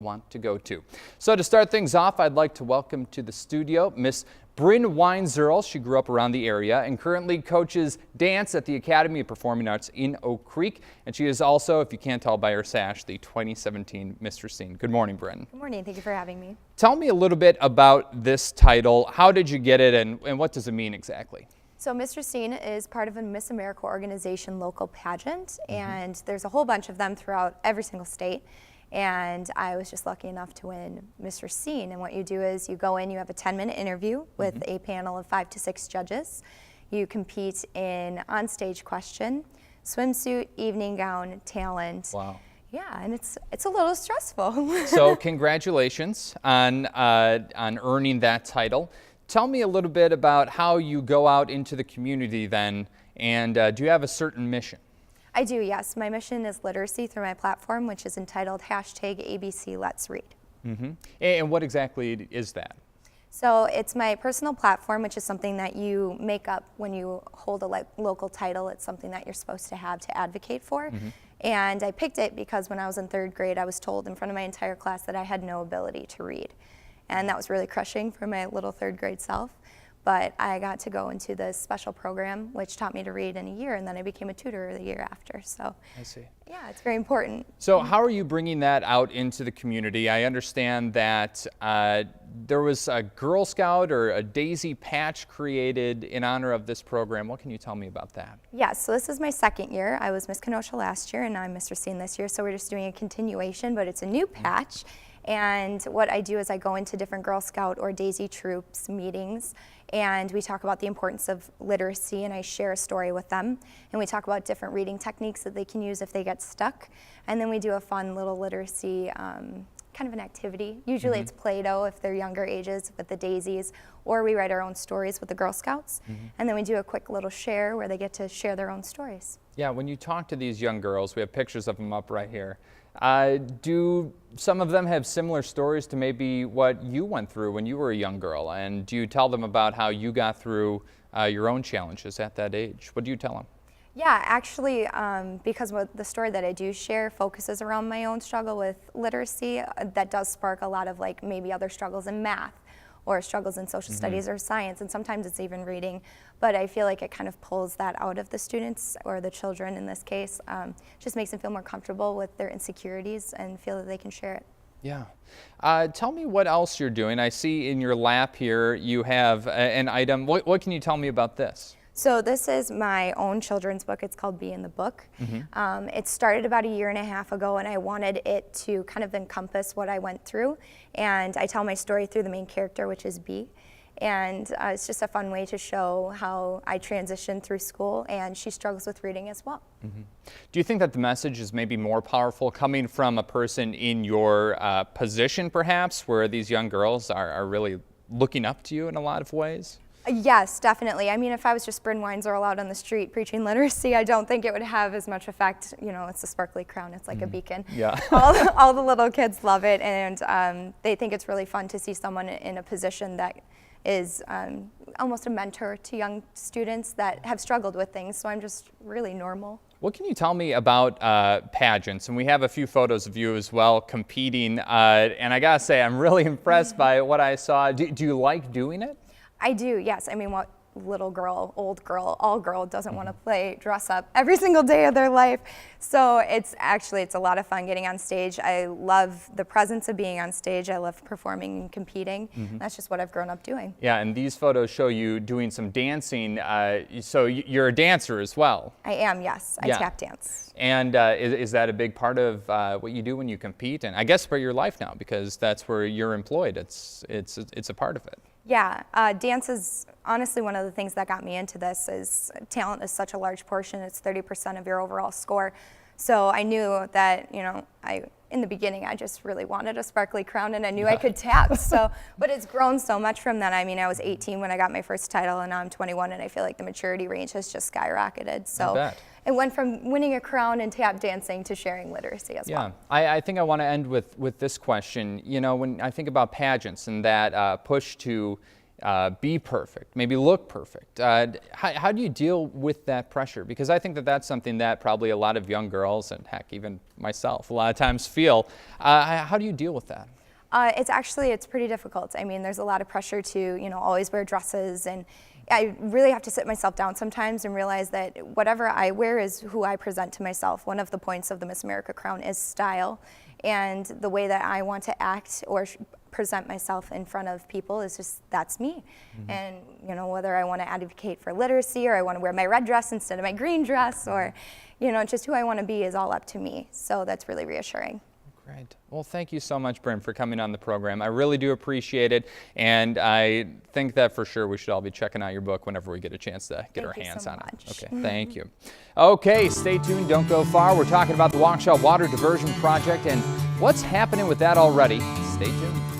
want to go to. So to start things off, I'd like to welcome to the studio Miss Brynn Weinzirl. She grew up around the area and currently coaches dance at the Academy of Performing Arts in Oak Creek. And she is also, if you can't tell by her sash, the 2017 Miss Racine. Good morning, Brynn. Good morning. Thank you for having me. Tell me a little bit about this title. How did you get it and what does it mean exactly? So Miss Racine is part of a Miss America organization local pageant, and there's a whole bunch of them throughout every single state. And I was just lucky enough to win Miss Racine. And what you do is you go in, you have a 10-minute interview with a panel of 5 to 6 judges. You compete in on-stage question, swimsuit, evening gown, talent. Wow. Yeah, and it's a little stressful. So congratulations on earning that title. Tell me a little bit about how you go out into the community then, and do you have a certain mission? I do, yes. My mission is literacy through my platform, which is entitled #ABC Let's Read. And what exactly is that? So it's my personal platform, which is something that you make up when you hold a local title. It's something that you're supposed to have to advocate for. And I picked it because when I was in 3rd grade, I was told in front of my entire class that I had no ability to read. And that was really crushing for my little 3rd grade self. But I got to go into this special program, which taught me to read in a year, and then I became a tutor the year after. So I see. Yeah, it's very important. So how are you bringing that out into the community? I understand that there was a Girl Scout or a daisy patch created in honor of this program. What can you tell me about that? Yes, so this is my 2nd year. I was Miss Kenosha last year, and now I'm Miss Racine this year. So we're just doing a continuation, but it's a new patch. And what I do is I go into different Girl Scout or Daisy troops meetings, and we talk about the importance of literacy, and I share a story with them. And we talk about different reading techniques that they can use if they get stuck. And then we do a fun little literacy kind of an activity. Usually it's Play-Doh if they're younger ages with the daisies, or we write our own stories with the Girl Scouts. And then we do a quick little share where they get to share their own stories. Yeah, when you talk to these young girls, we have pictures of them up right here. Do some of them have similar stories to maybe what you went through when you were a young girl? And do you tell them about how you got through your own challenges at that age? What do you tell them? Yeah, actually, because the story that I do share focuses around my own struggle with literacy, that does spark a lot of maybe other struggles in math or struggles in social studies or science, and sometimes it's even reading. But I feel like it kind of pulls that out of the students, or the children in this case, just makes them feel more comfortable with their insecurities and feel that they can share it. Yeah. Tell me what else you're doing. I see in your lap here you have an item. What can you tell me about this? So this is my own children's book. It's called Be in the Book. It started about a year and a half ago, and I wanted it to kind of encompass what I went through. And I tell my story through the main character, which is Bee. And it's just a fun way to show how I transitioned through school, and she struggles with reading as well. Do you think that the message is maybe more powerful coming from a person in your position, perhaps, where these young girls are really looking up to you in a lot of ways? Yes, definitely. I mean, if I was just Brynn Weinzirl out on the street preaching literacy, I don't think it would have as much effect. You know, it's a sparkly crown. It's like a beacon. Yeah. all the little kids love it, and they think it's really fun to see someone in a position that is almost a mentor to young students that have struggled with things. So I'm just really normal. What can you tell me about pageants? And we have a few photos of you as well competing. And I gotta say, I'm really impressed by what I saw. Do you like doing it? I do, yes. I mean, what little girl, old girl, all girl doesn't want to play dress up every single day of their life? So it's a lot of fun getting on stage. I love the presence of being on stage. I love performing and competing. That's just what I've grown up doing. Yeah, and these photos show you doing some dancing. So you're a dancer as well. I am, yes. I tap dance. And is that a big part of what you do when you compete? And I guess for your life now, because that's where you're employed. It's a part of it. Yeah, dance is honestly one of the things that got me into this. Is talent is such a large portion. It's 30% of your overall score. So I knew that, you know, in the beginning I just really wanted a sparkly crown, and I knew I could tap. So, but it's grown so much from that. I mean, I was 18 when I got my first title, and now I'm 21, and I feel like the maturity range has just skyrocketed. So it went from winning a crown and tap dancing to sharing literacy as well. Yeah, I think I want to end with this question. You know, when I think about pageants and that push to be perfect, maybe look perfect. How do you deal with that pressure? Because I think that that's something that probably a lot of young girls, and heck, even myself, a lot of times feel. How do you deal with that? It's pretty difficult. I mean, there's a lot of pressure to, always wear dresses, and I really have to sit myself down sometimes and realize that whatever I wear is who I present to myself. One of the points of the Miss America crown is style, and the way that I want to act or present myself in front of people is just, that's me. Mm-hmm. And, whether I want to advocate for literacy, or I want to wear my red dress instead of my green dress, or, just who I want to be is all up to me. So that's really reassuring. Great. Well, thank you so much, Brynn, for coming on the program. I really do appreciate it, and I think that for sure we should all be checking out your book whenever we get a chance to get our hands on it. Okay, thank you. Okay, stay tuned. Don't go far. We're talking about the Waukesha Water Diversion Project and what's happening with that already. Stay tuned.